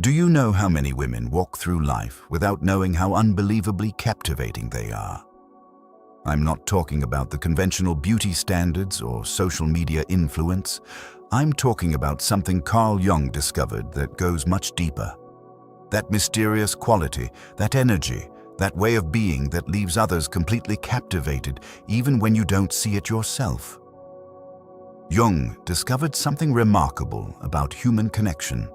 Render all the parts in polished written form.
Do you know how many women walk through life without knowing how unbelievably captivating they are? I'm not talking about the conventional beauty standards or social media influence. I'm talking about something Carl Jung discovered that goes much deeper. That mysterious quality, that energy, that way of being that leaves others completely captivated even when you don't see it yourself. Jung discovered something remarkable about human connection.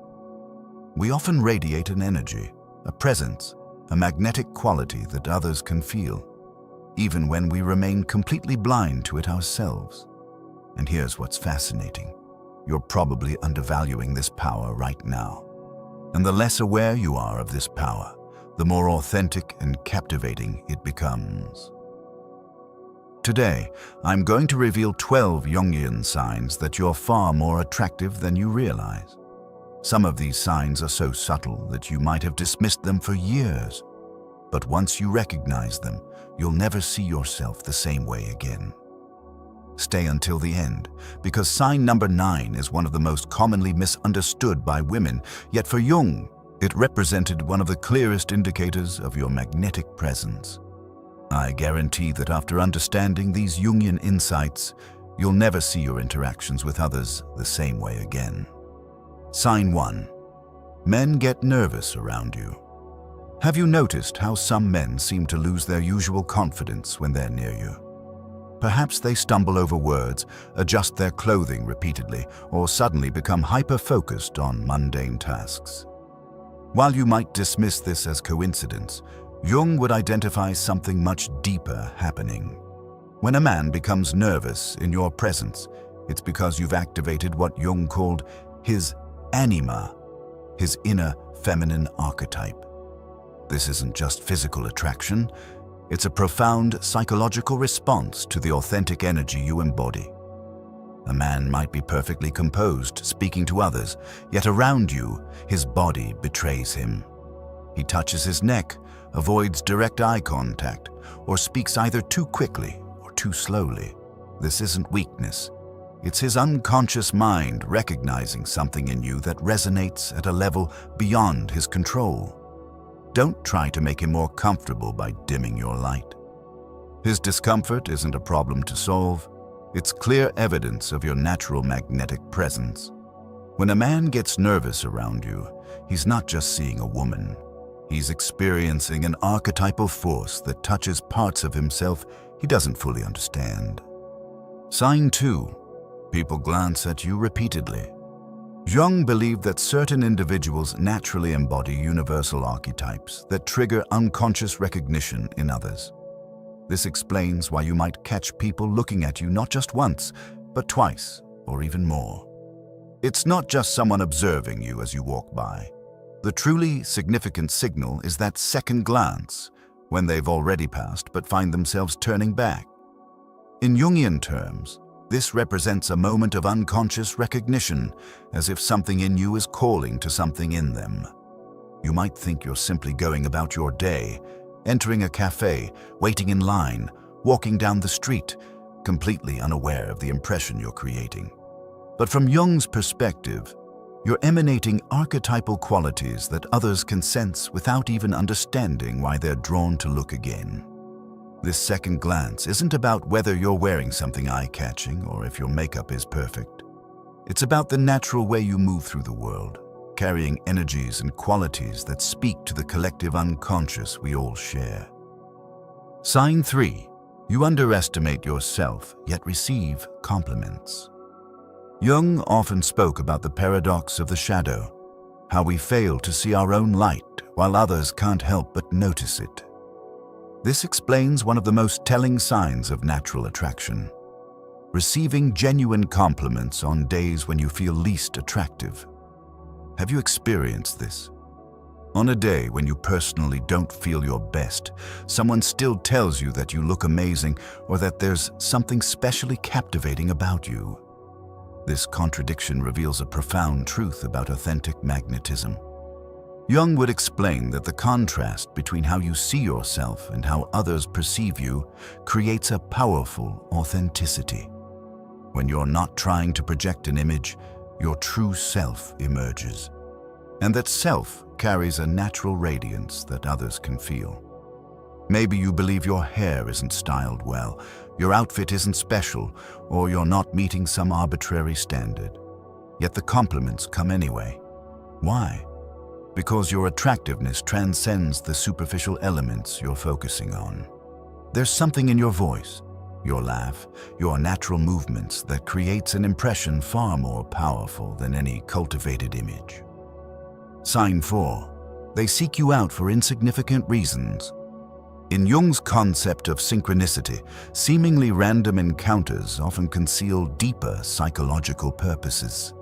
We often radiate an energy, a presence, a magnetic quality that others can feel, even when we remain completely blind to it ourselves. And here's what's fascinating. You're probably undervaluing this power right now. And the less aware you are of this power, the more authentic and captivating it becomes. Today, I'm going to reveal 12 Jungian signs that you're far more attractive than you realize. Some of these signs are so subtle that you might have dismissed them for years. But once you recognize them, you'll never see yourself the same way again. Stay until the end, because sign number 9 is one of the most commonly misunderstood by women, yet for Jung, it represented one of the clearest indicators of your magnetic presence. I guarantee that after understanding these Jungian insights, you'll never see your interactions with others the same way again. Sign 1. Men get nervous around you. Have you noticed how some men seem to lose their usual confidence when they're near you? Perhaps they stumble over words, adjust their clothing repeatedly, or suddenly become hyper-focused on mundane tasks. While you might dismiss this as coincidence, Jung would identify something much deeper happening. When a man becomes nervous in your presence, it's because you've activated what Jung called his anima, his inner feminine archetype. This isn't just physical attraction, it's a profound psychological response to the authentic energy you embody. A man might be perfectly composed, speaking to others, yet around you, his body betrays him. He touches his neck, avoids direct eye contact, or speaks either too quickly or too slowly. This isn't weakness. It's his unconscious mind recognizing something in you that resonates at a level beyond his control. Don't try to make him more comfortable by dimming your light. His discomfort isn't a problem to solve. It's clear evidence of your natural magnetic presence. When a man gets nervous around you, he's not just seeing a woman. He's experiencing an archetypal force that touches parts of himself he doesn't fully understand. Sign 2. People glance at you repeatedly. Jung believed that certain individuals naturally embody universal archetypes that trigger unconscious recognition in others. This explains why you might catch people looking at you not just once, but twice, or even more. It's not just someone observing you as you walk by. The truly significant signal is that second glance, when they've already passed but find themselves turning back. In Jungian terms, this represents a moment of unconscious recognition, as if something in you is calling to something in them. You might think you're simply going about your day, entering a cafe, waiting in line, walking down the street, completely unaware of the impression you're creating. But from Jung's perspective, you're emanating archetypal qualities that others can sense without even understanding why they're drawn to look again. This second glance isn't about whether you're wearing something eye-catching or if your makeup is perfect. It's about the natural way you move through the world, carrying energies and qualities that speak to the collective unconscious we all share. Sign 3. You underestimate yourself, yet receive compliments. Jung often spoke about the paradox of the shadow, how we fail to see our own light while others can't help but notice it. This explains one of the most telling signs of natural attraction: receiving genuine compliments on days when you feel least attractive. Have you experienced this? On a day when you personally don't feel your best, someone still tells you that you look amazing or that there's something specially captivating about you. This contradiction reveals a profound truth about authentic magnetism. Jung would explain that the contrast between how you see yourself and how others perceive you creates a powerful authenticity. When you're not trying to project an image, your true self emerges. and that self carries a natural radiance that others can feel. Maybe you believe your hair isn't styled well, your outfit isn't special, or you're not meeting some arbitrary standard. Yet the compliments come anyway. Why? Because your attractiveness transcends the superficial elements you're focusing on. There's something in your voice, your laugh, your natural movements that creates an impression far more powerful than any cultivated image. Sign 4. They seek you out for insignificant reasons. In Jung's concept of synchronicity, seemingly random encounters often conceal deeper psychological purposes.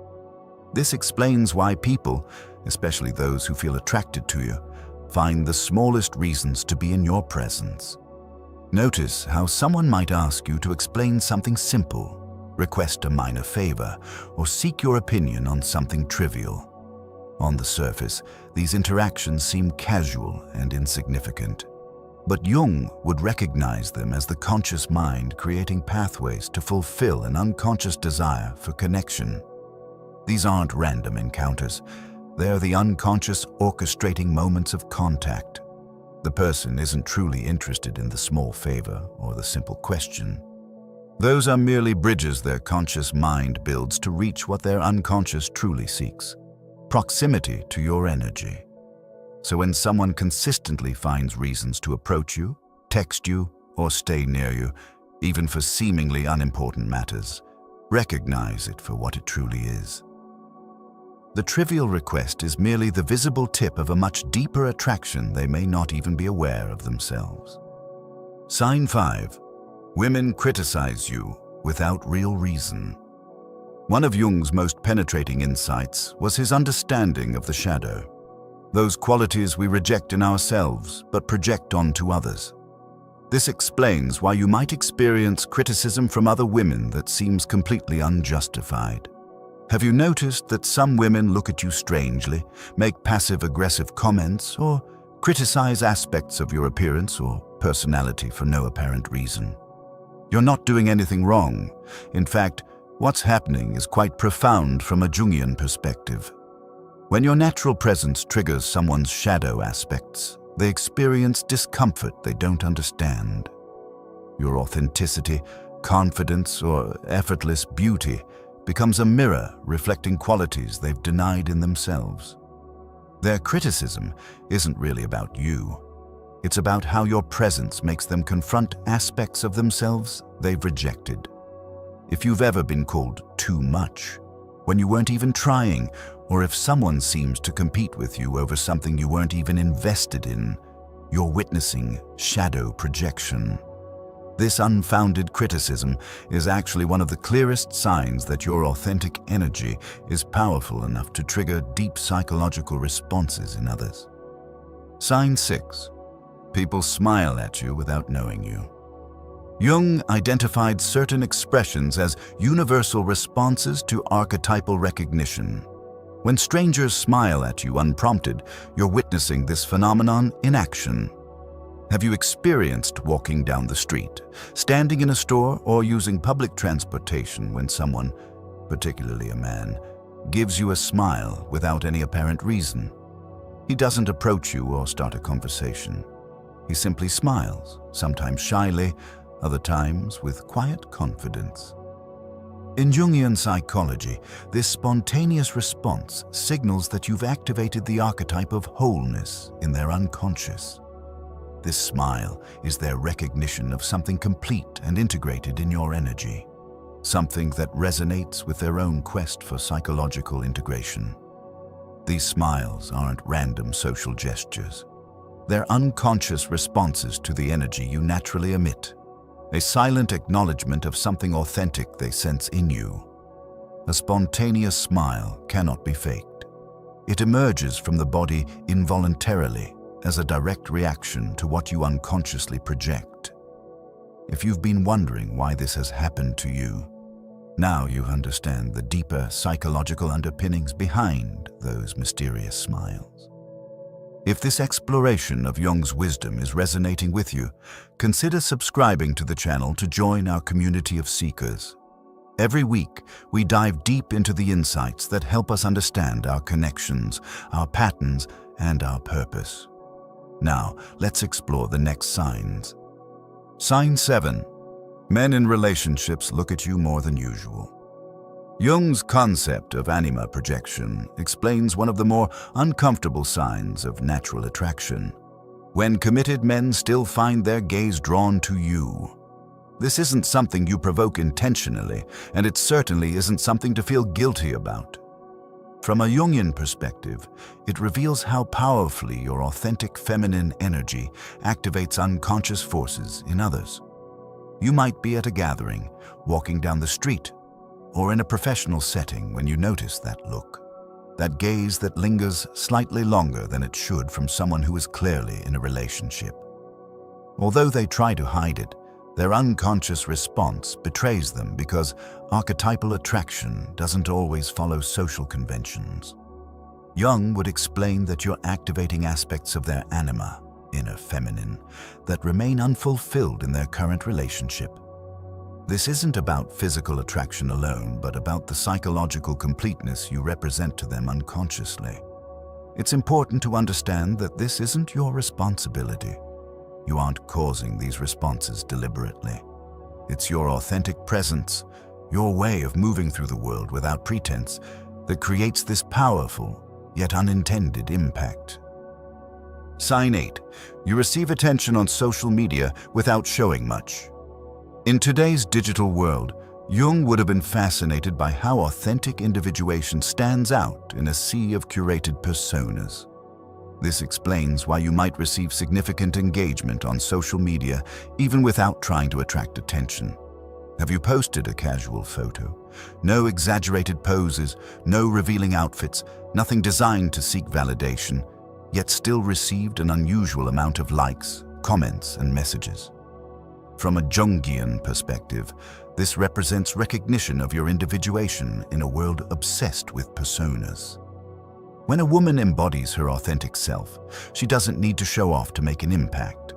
This explains why people, especially those who feel attracted to you, find the smallest reasons to be in your presence. Notice how someone might ask you to explain something simple, request a minor favor, or seek your opinion on something trivial. On the surface, these interactions seem casual and insignificant. But Jung would recognize them as the conscious mind creating pathways to fulfill an unconscious desire for connection. These aren't random encounters. They're the unconscious orchestrating moments of contact. The person isn't truly interested in the small favor or the simple question. Those are merely bridges their conscious mind builds to reach what their unconscious truly seeks: proximity to your energy. So when someone consistently finds reasons to approach you, text you, or stay near you, even for seemingly unimportant matters, recognize it for what it truly is. The trivial request is merely the visible tip of a much deeper attraction they may not even be aware of themselves. Sign 5. Women criticize you without real reason. One of Jung's most penetrating insights was his understanding of the shadow. Those qualities we reject in ourselves but project onto others. This explains why you might experience criticism from other women that seems completely unjustified. Have you noticed that some women look at you strangely, make passive-aggressive comments, or criticize aspects of your appearance or personality for no apparent reason? You're not doing anything wrong. In fact, what's happening is quite profound from a Jungian perspective. When your natural presence triggers someone's shadow aspects, they experience discomfort they don't understand. Your authenticity, confidence, or effortless beauty becomes a mirror reflecting qualities they've denied in themselves. Their criticism isn't really about you. It's about how your presence makes them confront aspects of themselves they've rejected. If you've ever been called too much, when you weren't even trying, or if someone seems to compete with you over something you weren't even invested in, you're witnessing shadow projection. This unfounded criticism is actually one of the clearest signs that your authentic energy is powerful enough to trigger deep psychological responses in others. Sign 6. People smile at you without knowing you. Jung identified certain expressions as universal responses to archetypal recognition. When strangers smile at you unprompted, you're witnessing this phenomenon in action. Have you experienced walking down the street, standing in a store, or using public transportation when someone, particularly a man, gives you a smile without any apparent reason? He doesn't approach you or start a conversation. He simply smiles, sometimes shyly, other times with quiet confidence. In Jungian psychology, this spontaneous response signals that you've activated the archetype of wholeness in their unconscious. This smile is their recognition of something complete and integrated in your energy, something that resonates with their own quest for psychological integration. These smiles aren't random social gestures. They're unconscious responses to the energy you naturally emit, a silent acknowledgement of something authentic they sense in you. A spontaneous smile cannot be faked. It emerges from the body involuntarily as a direct reaction to what you unconsciously project. If you've been wondering why this has happened to you, now you understand the deeper psychological underpinnings behind those mysterious smiles. If this exploration of Jung's wisdom is resonating with you, consider subscribing to the channel to join our community of seekers. Every week, we dive deep into the insights that help us understand our connections, our patterns, and our purpose. Now, let's explore the next signs. Sign 7. Men in relationships look at you more than usual. Jung's concept of anima projection explains one of the more uncomfortable signs of natural attraction. When committed men still find their gaze drawn to you. This isn't something you provoke intentionally, and it certainly isn't something to feel guilty about. From a Jungian perspective, it reveals how powerfully your authentic feminine energy activates unconscious forces in others. You might be at a gathering, walking down the street, or in a professional setting when you notice that look, that gaze that lingers slightly longer than it should from someone who is clearly in a relationship. Although they try to hide it, their unconscious response betrays them because archetypal attraction doesn't always follow social conventions. Jung would explain that you're activating aspects of their anima, inner feminine, that remain unfulfilled in their current relationship. This isn't about physical attraction alone, but about the psychological completeness you represent to them unconsciously. It's important to understand that this isn't your responsibility. You aren't causing these responses deliberately. It's your authentic presence, your way of moving through the world without pretense, that creates this powerful, yet unintended impact. Sign 8. You receive attention on social media without showing much. In today's digital world, Jung would have been fascinated by how authentic individuation stands out in a sea of curated personas. This explains why you might receive significant engagement on social media even without trying to attract attention. Have you posted a casual photo? No exaggerated poses, no revealing outfits, nothing designed to seek validation, yet still received an unusual amount of likes, comments, and messages. From a Jungian perspective, this represents recognition of your individuation in a world obsessed with personas. When a woman embodies her authentic self, she doesn't need to show off to make an impact.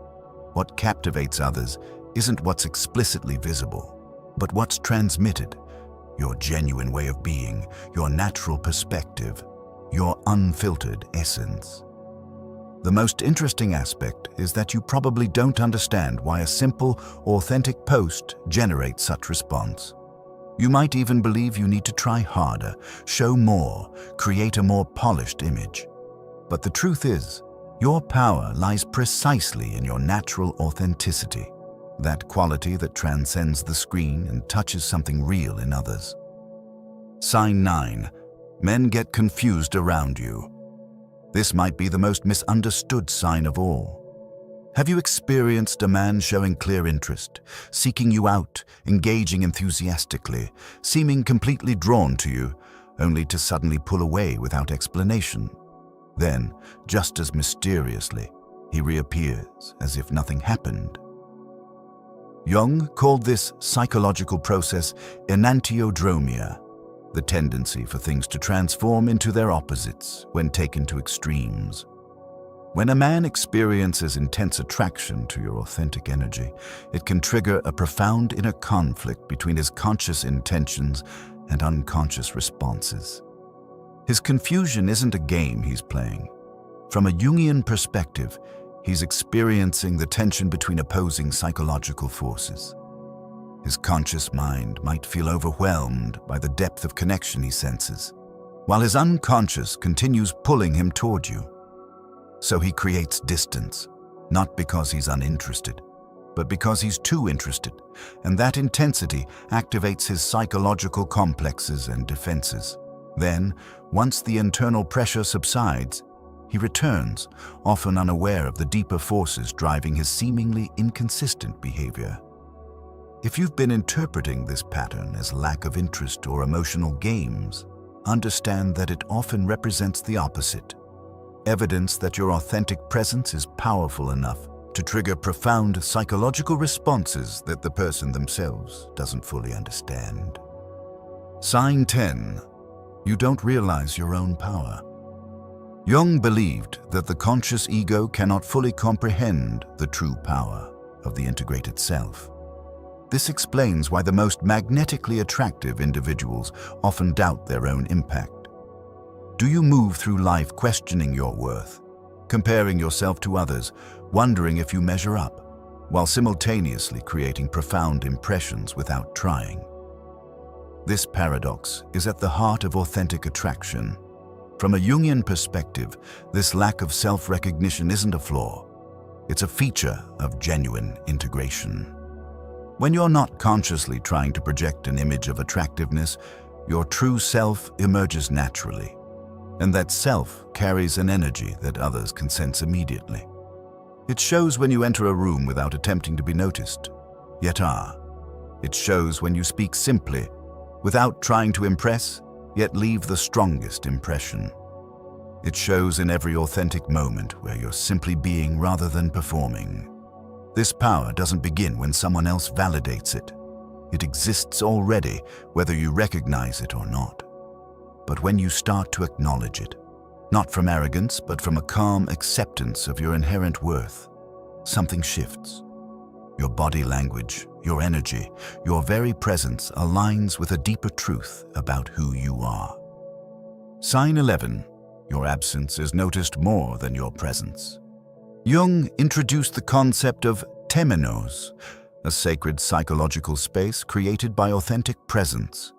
What captivates others isn't what's explicitly visible, but what's transmitted, your genuine way of being, your natural perspective, your unfiltered essence. The most interesting aspect is that you probably don't understand why a simple, authentic post generates such response. You might even believe you need to try harder, show more, create a more polished image. But the truth is, your power lies precisely in your natural authenticity, that quality that transcends the screen and touches something real in others. Sign 9. Men get confused around you. This might be the most misunderstood sign of all. Have you experienced a man showing clear interest, seeking you out, engaging enthusiastically, seeming completely drawn to you, only to suddenly pull away without explanation? Then, just as mysteriously, he reappears as if nothing happened. Jung called this psychological process enantiodromia, the tendency for things to transform into their opposites when taken to extremes. When a man experiences intense attraction to your authentic energy, it can trigger a profound inner conflict between his conscious intentions and unconscious responses. His confusion isn't a game he's playing. From a Jungian perspective, he's experiencing the tension between opposing psychological forces. His conscious mind might feel overwhelmed by the depth of connection he senses, while his unconscious continues pulling him toward you. So he creates distance, not because he's uninterested, but because he's too interested, and that intensity activates his psychological complexes and defenses. Then, once the internal pressure subsides, he returns, often unaware of the deeper forces driving his seemingly inconsistent behavior. If you've been interpreting this pattern as lack of interest or emotional games, understand that it often represents the opposite. Evidence that your authentic presence is powerful enough to trigger profound psychological responses that the person themselves doesn't fully understand. Sign 10. You don't realize your own power. Jung believed that the conscious ego cannot fully comprehend the true power of the integrated self. This explains why the most magnetically attractive individuals often doubt their own impact. Do you move through life questioning your worth, comparing yourself to others, wondering if you measure up, while simultaneously creating profound impressions without trying? This paradox is at the heart of authentic attraction. From a Jungian perspective, this lack of self-recognition isn't a flaw. It's a feature of genuine integration. When you're not consciously trying to project an image of attractiveness, your true self emerges naturally. And that self carries an energy that others can sense immediately. It shows when you enter a room without attempting to be noticed, yet are. It shows when you speak simply, without trying to impress, yet leave the strongest impression. It shows in every authentic moment where you're simply being rather than performing. This power doesn't begin when someone else validates it. It exists already, whether you recognize it or not. But when you start to acknowledge it, not from arrogance, but from a calm acceptance of your inherent worth, something shifts. Your body language, your energy, your very presence aligns with a deeper truth about who you are. Sign 11. Your absence is noticed more than your presence. Jung introduced the concept of temenos, a sacred psychological space created by authentic presence.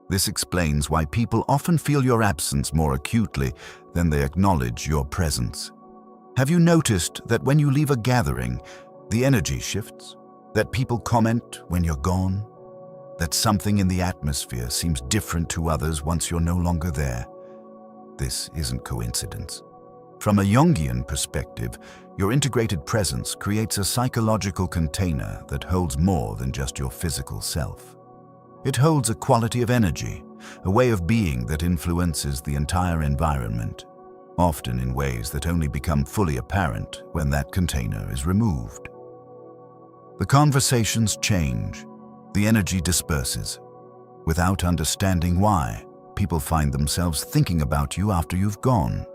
This explains why people often feel your absence more acutely than they acknowledge your presence. Have you noticed that when you leave a gathering, the energy shifts? That people comment when you're gone? That something in the atmosphere seems different to others once you're no longer there? This isn't coincidence. From a Jungian perspective, your integrated presence creates a psychological container that holds more than just your physical self. It holds a quality of energy, a way of being that influences the entire environment, often in ways that only become fully apparent when that container is removed. The conversations change, the energy disperses. Without understanding why, people find themselves thinking about you after you've gone.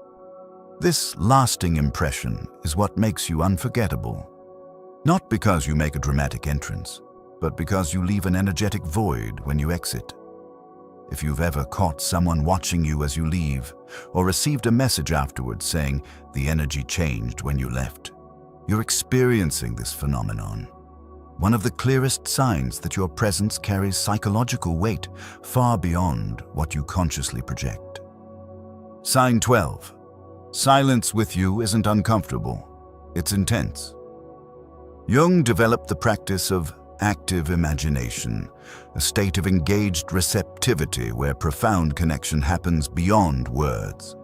This lasting impression is what makes you unforgettable. Not because you make a dramatic entrance, but because you leave an energetic void when you exit. If you've ever caught someone watching you as you leave, or received a message afterwards saying the energy changed when you left, you're experiencing this phenomenon. One of the clearest signs that your presence carries psychological weight far beyond what you consciously project. Sign 12. Silence with you isn't uncomfortable, it's intense. Jung developed the practice of active imagination, a state of engaged receptivity where profound connection happens beyond words.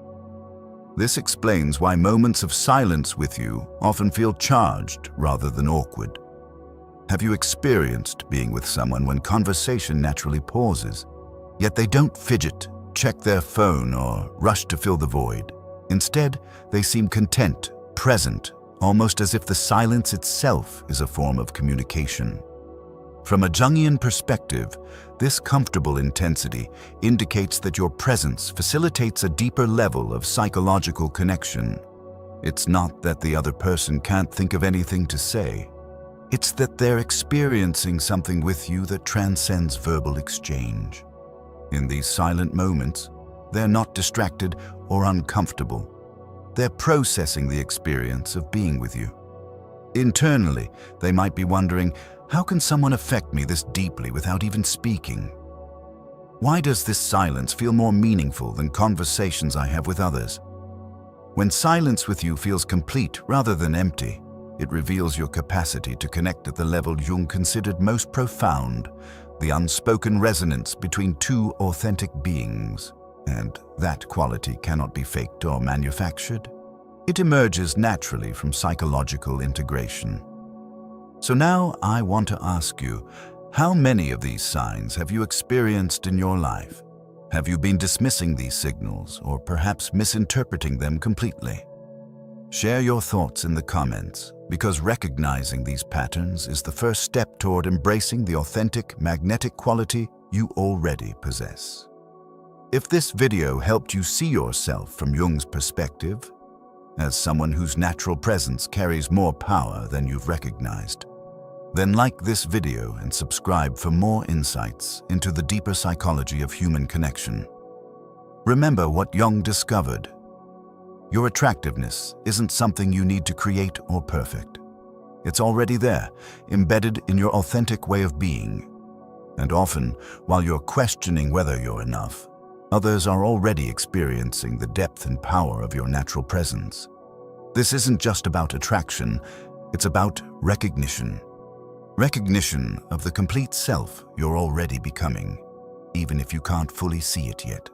This explains why moments of silence with you often feel charged rather than awkward. Have you experienced being with someone when conversation naturally pauses, yet they don't fidget, check their phone, or rush to fill the void? Instead, they seem content, present, almost as if the silence itself is a form of communication. From a Jungian perspective, this comfortable intensity indicates that your presence facilitates a deeper level of psychological connection. It's not that the other person can't think of anything to say. It's that they're experiencing something with you that transcends verbal exchange. In these silent moments, they're not distracted or uncomfortable. They're processing the experience of being with you. Internally, they might be wondering, how can someone affect me this deeply without even speaking? Why does this silence feel more meaningful than conversations I have with others? When silence with you feels complete rather than empty, it reveals your capacity to connect at the level Jung considered most profound, the unspoken resonance between two authentic beings. And that quality cannot be faked or manufactured. It emerges naturally from psychological integration. So now I want to ask you, how many of these signs have you experienced in your life? Have you been dismissing these signals or perhaps misinterpreting them completely? Share your thoughts in the comments, because recognizing these patterns is the first step toward embracing the authentic, magnetic quality you already possess. If this video helped you see yourself from Jung's perspective, as someone whose natural presence carries more power than you've recognized, Then like this video and subscribe for more insights into the deeper psychology of human connection. Remember what Jung discovered. Your attractiveness isn't something you need to create or perfect. It's already there, embedded in your authentic way of being. And often, while you're questioning whether you're enough, others are already experiencing the depth and power of your natural presence. This isn't just about attraction, it's about recognition. Recognition of the complete self you're already becoming, even if you can't fully see it yet.